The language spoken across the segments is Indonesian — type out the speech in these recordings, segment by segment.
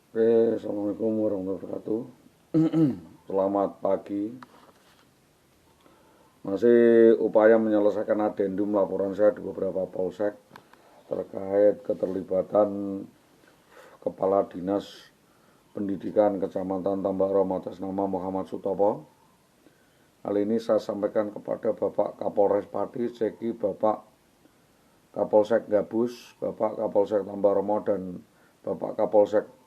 Oke, Assalamualaikum warahmatullahi wabarakatuh. Selamat pagi. Masih upaya menyelesaikan adendum laporan saya di beberapa polsek terkait keterlibatan Kepala Dinas Pendidikan Kecamatan Tambak Romo atas nama Muhammad Sutopo. Hal ini saya sampaikan kepada Bapak Kapolres Pati, Ceki, Bapak Kapolsek Gabus, Bapak Kapolsek Tambak Romo, dan Bapak Kapolsek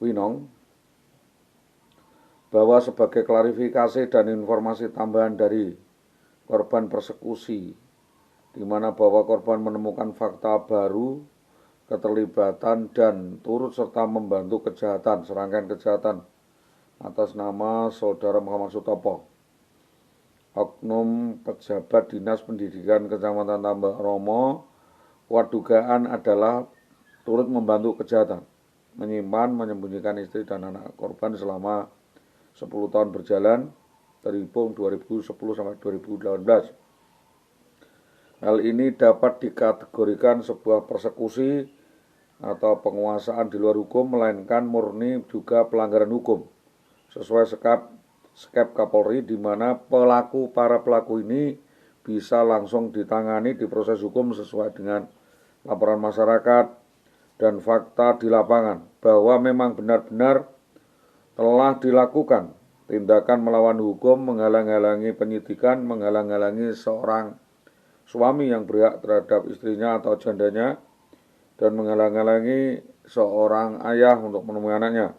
Winong, bahwa sebagai klarifikasi dan informasi tambahan dari korban persekusi, di mana bahwa korban menemukan fakta baru keterlibatan dan turut serta membantu kejahatan, serangkaian kejahatan atas nama Saudara Muhammad Sutopo, oknum pejabat Dinas Pendidikan Kecamatan Tambak Romo. Dugaan adalah turut membantu kejahatan, menyimpan, menyembunyikan istri dan anak korban selama 10 tahun berjalan, terhitung 2010 sampai 2018. Hal ini dapat dikategorikan sebuah persekusi atau penguasaan di luar hukum, melainkan murni juga pelanggaran hukum sesuai skep Kapolri, di mana para pelaku ini bisa langsung ditangani di proses hukum sesuai dengan laporan masyarakat dan fakta di lapangan, bahwa memang benar-benar telah dilakukan tindakan melawan hukum, menghalang-halangi penyidikan, menghalang-halangi seorang suami yang berhak terhadap istrinya atau jandanya, dan menghalang-halangi seorang ayah untuk menemui anaknya.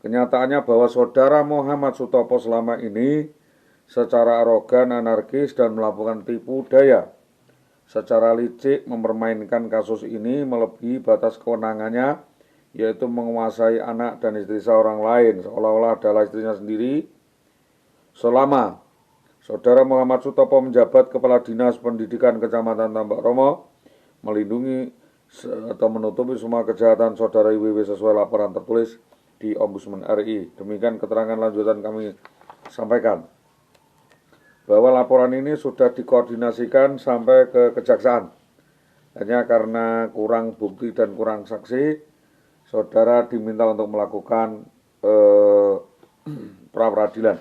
Kenyataannya bahwa Saudara Muhammad Sutopo selama ini secara arogan, anarkis, dan melakukan tipu daya secara licik mempermainkan kasus ini melebihi batas kewenangannya, yaitu menguasai anak dan istri seorang lain seolah-olah adalah istrinya sendiri. Selama Saudara Muhammad Sutopo menjabat Kepala Dinas Pendidikan Kecamatan Tambak Romo, melindungi atau menutupi semua kejahatan Saudara IWW sesuai laporan tertulis di Ombudsman RI. Demikian keterangan lanjutan kami sampaikan, bahwa laporan ini sudah dikoordinasikan sampai ke kejaksaan. Hanya karena kurang bukti dan kurang saksi, saudara diminta untuk melakukan pra peradilan.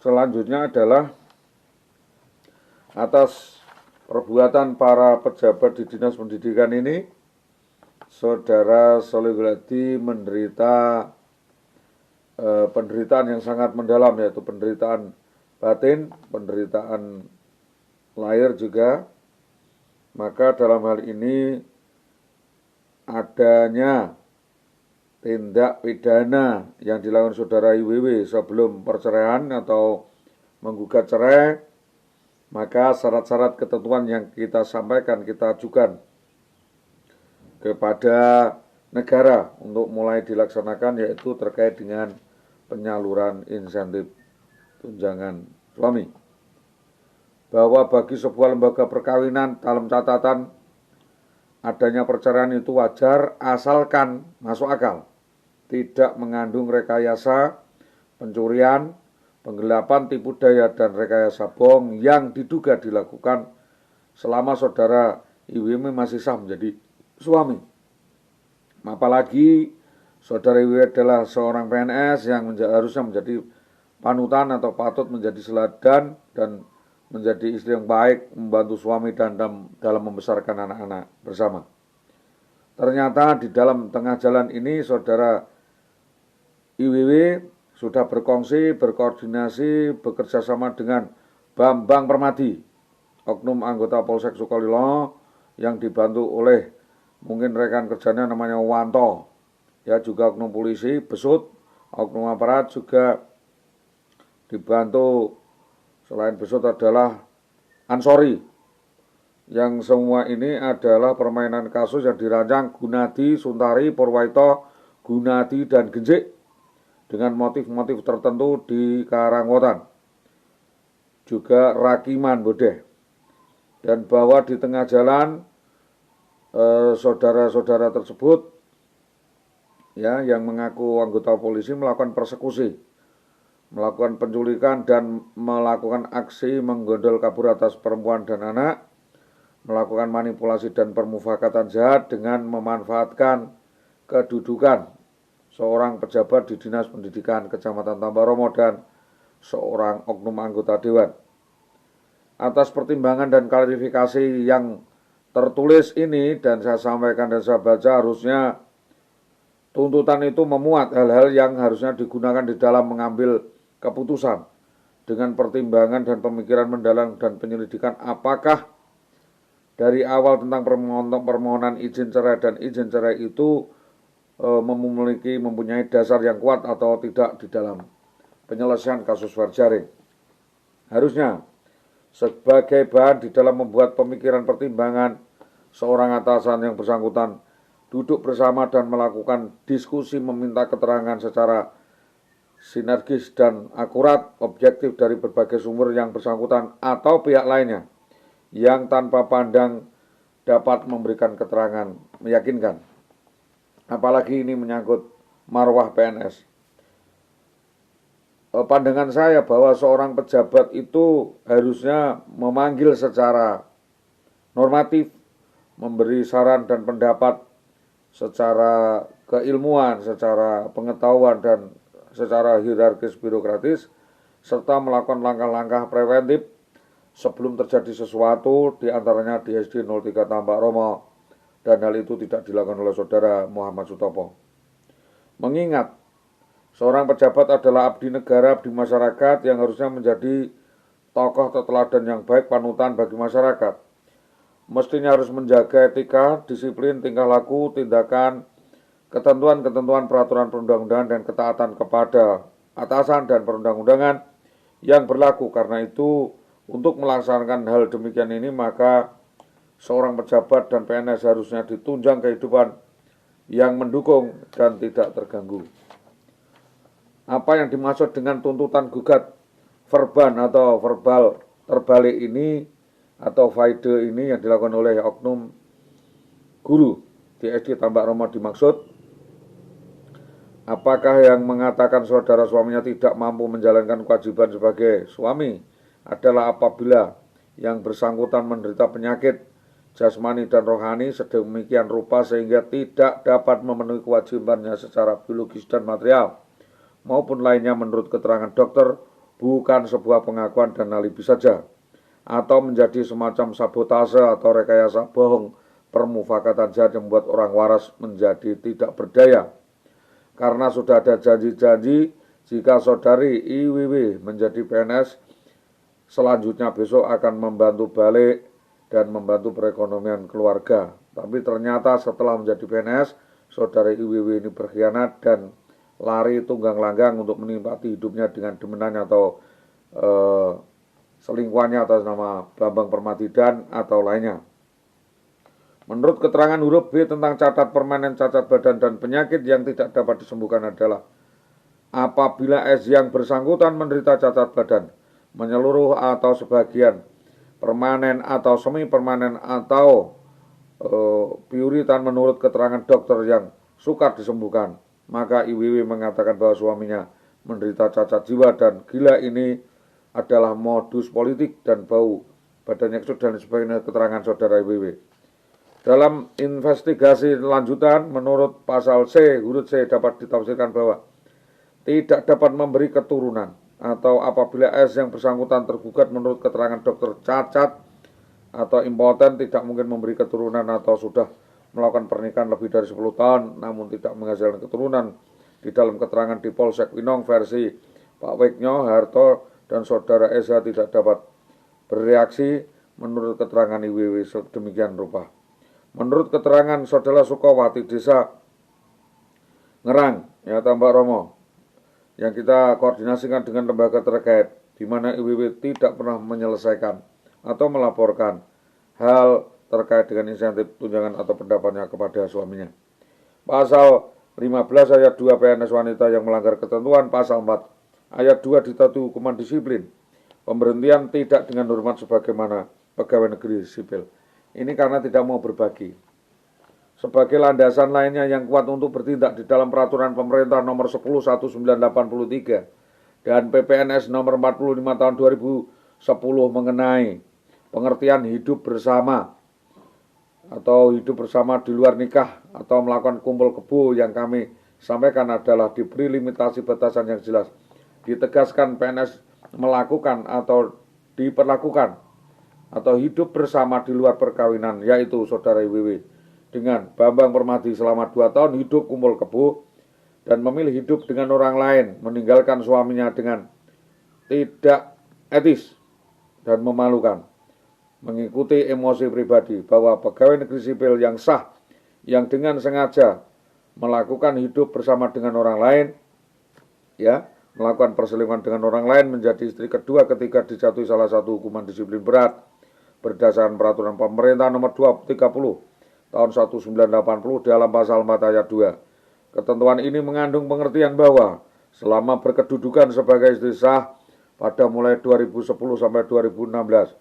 Selanjutnya adalah atas perbuatan para pejabat di Dinas Pendidikan ini, Saudara Solihuddin menderita penderitaan yang sangat mendalam, yaitu penderitaan batin, penderitaan lahir juga. Maka dalam hal ini adanya tindak pidana yang dilakukan Saudara IWW sebelum perceraian atau menggugat cerai, maka syarat-syarat ketentuan yang kita sampaikan, kita ajukan kepada negara untuk mulai dilaksanakan, yaitu terkait dengan penyaluran insentif tunjangan suami. Bahwa bagi sebuah lembaga perkawinan, dalam catatan adanya perceraian itu wajar asalkan masuk akal, tidak mengandung rekayasa, pencurian, penggelapan, tipu daya, dan rekayasa bohong yang diduga dilakukan selama Saudara IWW masih sah menjadi suami. Apalagi Saudara IWW adalah seorang PNS yang harusnya menjadi panutan atau patut menjadi seladan dan menjadi istri yang baik, membantu suami dan dalam membesarkan anak-anak bersama. Ternyata di dalam tengah jalan ini Saudara IWW sudah berkongsi, berkoordinasi, bekerja sama dengan Bambang Permadi, oknum anggota Polsek Sukolilo, yang dibantu oleh mungkin rekan kerjanya namanya Wanto, ya, juga oknum polisi, Besut, oknum aparat juga dibantu. Selain Besut adalah Ansori, yang semua ini adalah permainan kasus yang dirancang Gunadi, Suntari, Purwaito, Gunadi, dan Genjik dengan motif-motif tertentu di Karangwotan, juga Rakiman Bodeh. Dan bahwa di tengah jalan saudara-saudara tersebut, ya, yang mengaku anggota polisi, melakukan persekusi, melakukan penculikan, dan melakukan aksi menggondol kabur atas perempuan dan anak melakukan manipulasi dan permufakatan jahat dengan memanfaatkan kedudukan seorang pejabat di Dinas Pendidikan Kecamatan Tambaromo dan seorang oknum anggota dewan. Atas pertimbangan dan klarifikasi yang tertulis ini dan saya sampaikan dan saya baca, harusnya tuntutan itu memuat hal-hal yang harusnya digunakan di dalam mengambil keputusan dengan pertimbangan dan pemikiran mendalam dan penyelidikan apakah dari awal tentang permohonan izin cerai dan izin cerai itu mempunyai dasar yang kuat atau tidak di dalam penyelesaian kasus fair sharing. Harusnya sebagai bahan di dalam membuat pemikiran pertimbangan, seorang atasan yang bersangkutan duduk bersama dan melakukan diskusi meminta keterangan secara sinergis dan akurat, objektif dari berbagai sumber yang bersangkutan atau pihak lainnya yang tanpa pandang dapat memberikan keterangan meyakinkan. Apalagi ini menyangkut marwah PNS. Pandangan saya bahwa seorang pejabat itu harusnya memanggil secara normatif, memberi saran dan pendapat secara keilmuan, secara pengetahuan dan secara hierarkis birokratis, serta melakukan langkah-langkah preventif sebelum terjadi sesuatu, diantaranya di SD 03 Tambaromo, dan hal itu tidak dilakukan oleh saudara Muhammad Sutopo. Mengingat seorang pejabat adalah abdi negara, abdi masyarakat yang harusnya menjadi tokoh teladan yang baik, panutan bagi masyarakat. Mestinya harus menjaga etika, disiplin, tingkah laku, tindakan, ketentuan-ketentuan peraturan perundang-undangan dan ketaatan kepada atasan dan perundang-undangan yang berlaku. Karena itu, untuk melaksanakan hal demikian ini, maka seorang pejabat dan PNS harusnya ditunjang kehidupan yang mendukung dan tidak terganggu. Apa yang dimaksud dengan tuntutan gugat verban atau verbal terbalik ini atau faide ini yang dilakukan oleh oknum guru di SD Tambaromo dimaksud? Apakah yang mengatakan saudara suaminya tidak mampu menjalankan kewajiban sebagai suami adalah apabila yang bersangkutan menderita penyakit jasmani dan rohani sedemikian rupa sehingga tidak dapat memenuhi kewajibannya secara biologis dan material maupun lainnya menurut keterangan dokter, bukan sebuah pengakuan dan alibi saja, atau menjadi semacam sabotase atau rekayasa bohong, permufakatan jahat yang membuat orang waras menjadi tidak berdaya. Karena sudah ada janji-janji jika saudari IWW menjadi PNS, selanjutnya besok akan membantu balik dan membantu perekonomian keluarga. Tapi ternyata setelah menjadi PNS, saudari IWW ini berkhianat dan lari tunggang langgang untuk menikmati hidupnya dengan demenannya atau selingkuhannya atas nama Bambang Permatidan atau lainnya. Menurut keterangan huruf B tentang cacat permanen cacat badan dan penyakit yang tidak dapat disembuhkan adalah apabila S yang bersangkutan menderita cacat badan menyeluruh atau sebagian, permanen atau semi permanen atau piuritan menurut keterangan dokter yang sukar disembuhkan, maka IWW mengatakan bahwa suaminya menderita cacat jiwa dan gila ini adalah modus politik dan bau badannya kesut dan sebagainya keterangan saudara IWW. Dalam investigasi lanjutan menurut pasal C huruf C dapat ditafsirkan bahwa tidak dapat memberi keturunan atau apabila S yang bersangkutan tergugat menurut keterangan dokter cacat atau impoten tidak mungkin memberi keturunan atau sudah melakukan pernikahan lebih dari 10 tahun namun tidak menghasilkan keturunan. Di dalam keterangan di Polsek Winong versi Pak Weknyo, Harto dan saudara SH tidak dapat bereaksi menurut keterangan IWW demikian rupa. Menurut keterangan saudara Sukowati desa Ngerang ya Tambaromo yang kita koordinasikan dengan lembaga terkait di mana IWW tidak pernah menyelesaikan atau melaporkan hal terkait dengan insentif tunjangan atau pendapatnya kepada suaminya. Pasal 15 ayat 2 PNS wanita yang melanggar ketentuan pasal 4 ayat 2 dituntut hukuman disiplin, pemberhentian tidak dengan hormat sebagaimana pegawai negeri sipil. Ini karena tidak mau berbagi. Sebagai landasan lainnya yang kuat untuk bertindak di dalam peraturan pemerintah nomor 10 1983 dan PPNS nomor 45 tahun 2010 mengenai pengertian hidup bersama atau hidup bersama di luar nikah atau melakukan kumpul kebo yang kami sampaikan adalah diberi limitasi batasan yang jelas. Ditegaskan PNS melakukan atau diperlakukan atau hidup bersama di luar perkawinan, yaitu saudara IWW dengan Bambang Permadi selama 2 tahun hidup kumpul kebo dan memilih hidup dengan orang lain, meninggalkan suaminya dengan tidak etis dan memalukan, mengikuti emosi pribadi bahwa pegawai negeri sipil yang sah yang dengan sengaja melakukan hidup bersama dengan orang lain, ya, melakukan perselingkuhan dengan orang lain menjadi istri kedua ketika dijatuhi salah satu hukuman disiplin berat berdasarkan peraturan pemerintah nomor 230 tahun 1980 dalam pasal 4 ayat 2. Ketentuan ini mengandung pengertian bahwa selama berkedudukan sebagai istri sah pada mulai 2010 sampai 2016,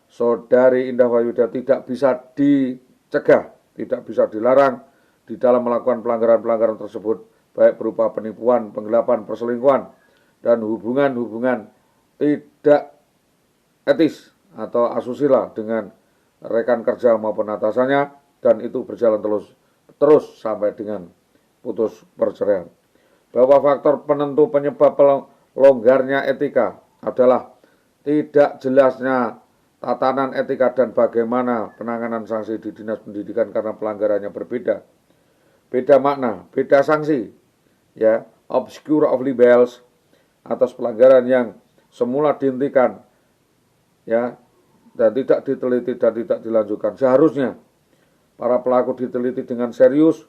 Saudari Indah Wahyuda tidak bisa dicegah, tidak bisa dilarang di dalam melakukan pelanggaran-pelanggaran tersebut, baik berupa penipuan, penggelapan, perselingkuhan, dan hubungan-hubungan tidak etis atau asusila dengan rekan kerja maupun atasannya, dan itu berjalan terus sampai dengan putus perceraian. Bahwa faktor penentu penyebab longgarnya etika adalah tidak jelasnya tatanan etika dan bagaimana penanganan sanksi di dinas pendidikan karena pelanggarannya berbeda. Beda makna, beda sanksi, ya, obscure of libels atas pelanggaran yang semula dihentikan, ya, dan tidak diteliti dan tidak dilanjutkan. Seharusnya para pelaku diteliti dengan serius,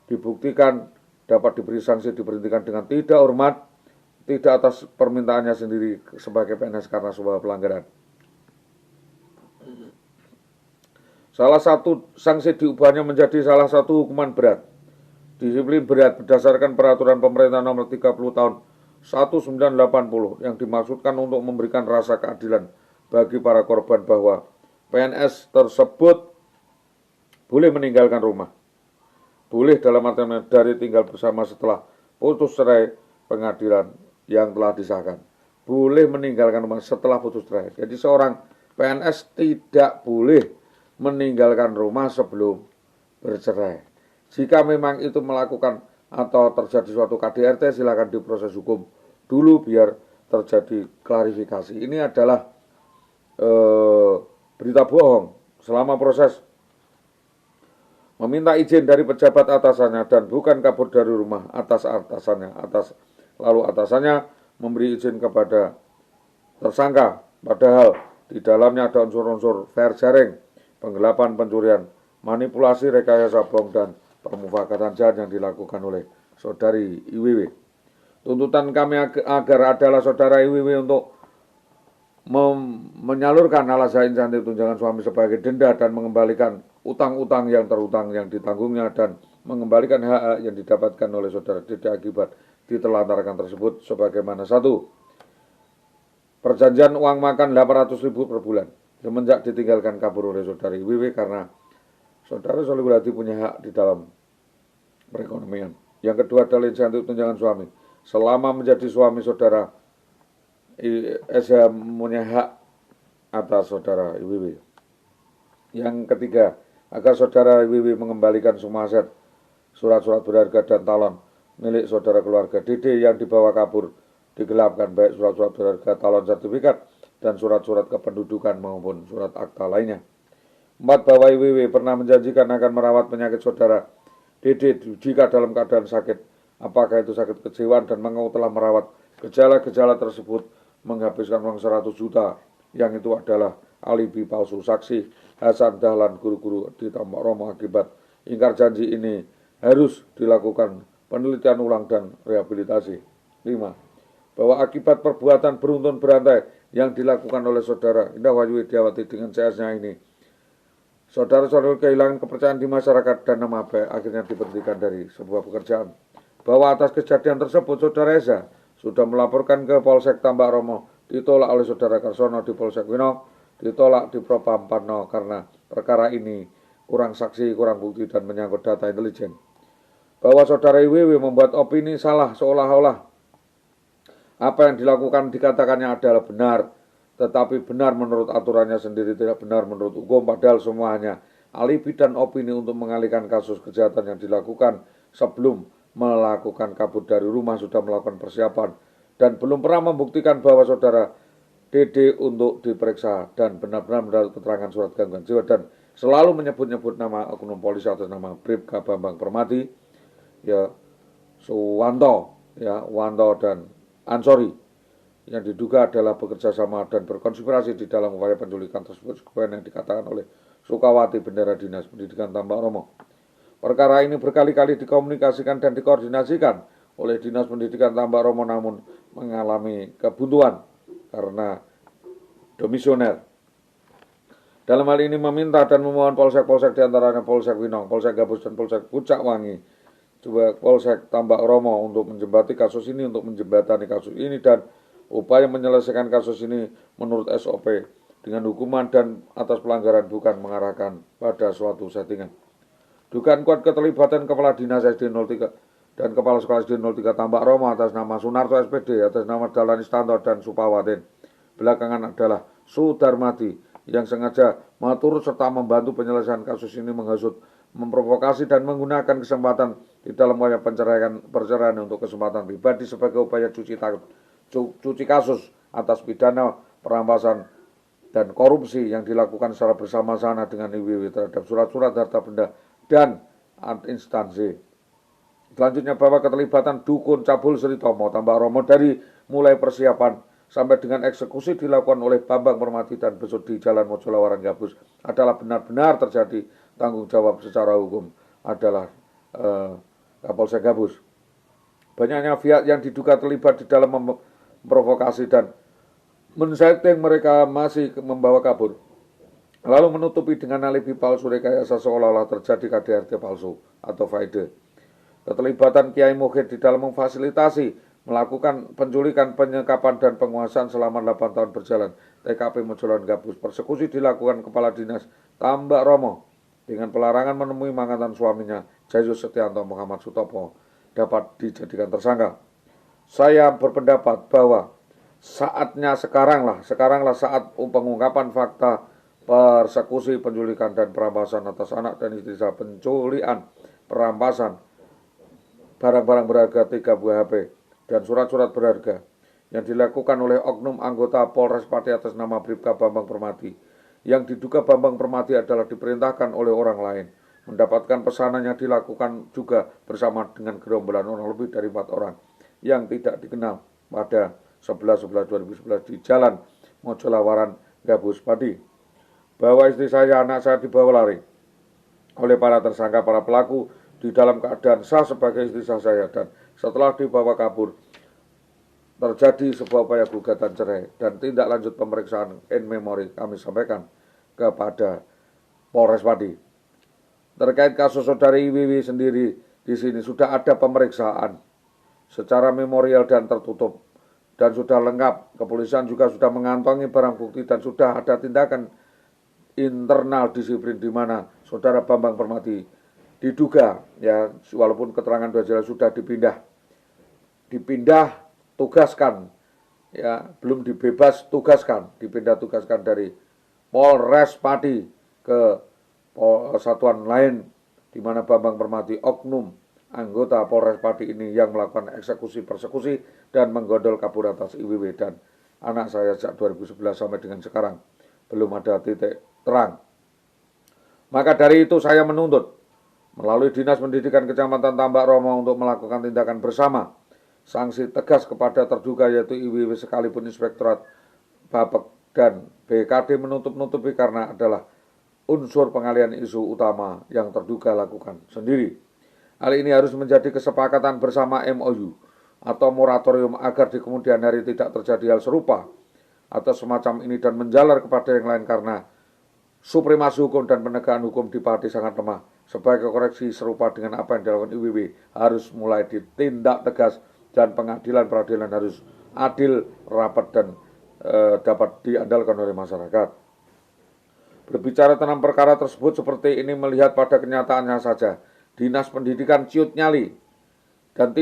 dibuktikan, dapat diberi sanksi, diberhentikan dengan tidak hormat, tidak atas permintaannya sendiri sebagai PNS karena sebuah pelanggaran. Salah satu sanksi diubahnya menjadi salah satu hukuman berat, disiplin berat berdasarkan peraturan pemerintah nomor 30 tahun 1980 yang dimaksudkan untuk memberikan rasa keadilan bagi para korban bahwa PNS tersebut boleh meninggalkan rumah. Boleh dalam artian dari tinggal bersama setelah putus cerai pengadilan yang telah disahkan. Boleh meninggalkan rumah setelah putus cerai. Jadi seorang PNS tidak boleh meninggalkan rumah sebelum bercerai. Jika memang itu melakukan atau terjadi suatu KDRT, silakan diproses hukum dulu biar terjadi klarifikasi. Ini adalah berita bohong selama proses meminta izin dari pejabat atasannya dan bukan kabur dari rumah lalu atasannya memberi izin kepada tersangka, padahal di dalamnya ada unsur-unsur fair sharing, penggelapan, pencurian, manipulasi, rekayasa bohong dan permufakatan jahat yang dilakukan oleh saudari IWW. Tuntutan kami agar adalah saudara IWW untuk menyalurkan alasan insentif tunjangan suami sebagai denda dan mengembalikan utang-utang yang terutang yang ditanggungnya dan mengembalikan hak yang didapatkan oleh saudara tidak akibat ditelantarkan tersebut sebagaimana 1. Perjanjian uang makan 800.000 per bulan semenjak ditinggalkan kabur oleh saudari IWW karena saudara Solihul Hadi punya hak di dalam perekonomian. Yang kedua adalah insentif tunjangan suami. Selama menjadi suami saudara SH punya hak atas saudara IWW. Yang ketiga, agar saudara IWW mengembalikan semua aset, surat-surat berharga dan talon milik saudara keluarga DD yang dibawa kabur, digelapkan, baik surat-surat berharga, talon sertifikat, dan surat-surat kependudukan maupun surat akta lainnya. 4. Bahwa IWW pernah menjanjikan akan merawat penyakit saudara DD jika dalam keadaan sakit, apakah itu sakit kejiwaan, dan mengaku telah merawat gejala-gejala tersebut menghabiskan uang 100 juta yang itu adalah alibi palsu. Saksi Hasan Dahlan, guru-guru di Tambak Romo, akibat ingkar janji ini harus dilakukan penelitian ulang dan rehabilitasi. 5. Bahwa akibat perbuatan beruntun berantai yang dilakukan oleh saudara Indah Wahyudiawati dengan CS-nya ini, saudara kehilangan kepercayaan di masyarakat dan nama baik akhirnya diberhentikan dari sebuah pekerjaan. Bahwa atas kejadian tersebut saudara Eza sudah melaporkan ke Polsek Tambak Romo, ditolak oleh saudara Karsono di Polsek Wino, ditolak di Propam Parno karena perkara ini kurang saksi, kurang bukti, dan menyangkut data intelijen. Bahwa saudara IWW membuat opini salah seolah-olah apa yang dilakukan dikatakannya adalah benar, tetapi benar menurut aturannya sendiri, tidak benar menurut hukum, padahal semuanya alibi dan opini untuk mengalihkan kasus kejahatan yang dilakukan sebelum melakukan kabur dari rumah sudah melakukan persiapan dan belum pernah membuktikan bahwa saudara DD untuk diperiksa dan benar-benar mendapat keterangan surat gangguan jiwa dan selalu menyebut-nyebut nama oknum polisi atas nama Bribka Bambang Permati, ya Suwanto, ya Wanto dan Ansori yang diduga adalah bekerja sama dan berkonspirasi di dalam upaya penculikan tersebut sebagaimana yang dikatakan oleh Sukawati Bendera Dinas Pendidikan Tambak Romo. Perkara ini berkali-kali dikomunikasikan dan dikoordinasikan oleh Dinas Pendidikan Tambak Romo namun mengalami kebuntuan karena domisioner. Dalam hal ini meminta dan memohon polsek-polsek diantaranya Polsek Winong, Polsek Gabus dan Polsek Pucak Wangi, juga Polsek Tambak Romo untuk menjembatani kasus ini dan upaya menyelesaikan kasus ini menurut SOP dengan hukuman dan atas pelanggaran bukan mengarahkan pada suatu settingan. Dugaan kuat keterlibatan Kepala Dinas SD 03 dan Kepala Sekolah SD 03 Tambak Romo atas nama Sunarto SPD, atas nama Dahlan Istanto dan Supawatin. Belakangan adalah Sudarmadi yang sengaja mengatur serta membantu penyelesaian kasus ini menghasut, memprovokasi dan menggunakan kesempatan di dalam upaya perceraian untuk kesempatan pribadi sebagai upaya cuci kasus atas pidana perampasan dan korupsi yang dilakukan secara bersama-sama dengan IWW terhadap surat-surat harta benda dan instansi. Selanjutnya bahwa keterlibatan Dukun Cabul Sri Tomo Tambak Romo dari mulai persiapan sampai dengan eksekusi dilakukan oleh Bambang Permati dan besok di Jalan Mojolawaran Gabus adalah benar-benar terjadi. Tanggung jawab secara hukum adalah Kapolsek Gabus. Banyaknya pihak yang diduga terlibat di dalam memprovokasi dan men-setting mereka masih membawa kabur, lalu menutupi dengan alibi palsu rekayasa seolah-olah terjadi KDRT palsu atau faide. Keterlibatan Kiai Mukhid di dalam memfasilitasi melakukan penculikan, penyekapan dan penguasaan selama 8 tahun berjalan TKP Mojolawaran Gabus. Persekusi dilakukan Kepala Dinas Tambak Romo dengan pelarangan menemui mantan suaminya Jayus Setianto Muhammad Sutopo dapat dijadikan tersangka. Saya berpendapat bahwa sekaranglah saat pengungkapan fakta persekusi, penculikan dan perampasan atas anak dan istri saya, penculikan, perampasan barang-barang berharga 3 buah HP dan surat-surat berharga yang dilakukan oleh oknum anggota Polres Pati atas nama Bribka Bambang Permati, yang diduga Bambang Permati adalah diperintahkan oleh orang lain. Mendapatkan pesanan yang dilakukan juga bersama dengan gerombolan orang lebih dari 4 orang yang tidak dikenal pada 11/11/2011 di Jalan Mojolawaran Gabus Pati. Bahwa istri saya, anak saya dibawa lari oleh para tersangka, para pelaku di dalam keadaan sah sebagai istri sah saya, dan setelah dibawa kabur terjadi sebuah upaya gugatan cerai dan tindak lanjut pemeriksaan in memori kami sampaikan kepada Polres Pati. Terkait kasus saudari IWW sendiri, di sini sudah ada pemeriksaan secara memorial dan tertutup dan sudah lengkap. Kepolisian juga sudah mengantongi barang bukti dan sudah ada tindakan internal disiplin di mana saudara Bambang Permati diduga, ya walaupun keterangan dua jelas sudah dipindah tugaskan, ya belum dibebas tugaskan, dipindah tugaskan dari Polres Pati ke satuan lain di mana Bambang Permati oknum anggota Polres Pati ini yang melakukan persekusi dan menggondol kabur atas IWW dan anak saya sejak 2011 sampai dengan sekarang belum ada titik terang. Maka dari itu saya menuntut melalui Dinas Pendidikan Kecamatan Tambak Romo untuk melakukan tindakan bersama sanksi tegas kepada terduga yaitu IWW sekalipun Inspektorat Babek dan BKD menutup-nutupi karena adalah unsur pengalihan isu utama yang terduga lakukan sendiri. Hal ini harus menjadi kesepakatan bersama MOU atau moratorium agar di kemudian hari tidak terjadi hal serupa atau semacam ini dan menjalar kepada yang lain karena supremasi hukum dan penegakan hukum di Pati sangat lemah. Sebagai koreksi serupa dengan apa yang dilakukan IWW harus mulai ditindak tegas dan peradilan harus adil, rapat dan dapat diandalkan oleh masyarakat. Berbicara tentang perkara tersebut seperti ini melihat pada kenyataannya saja, Dinas Pendidikan ciut nyali dan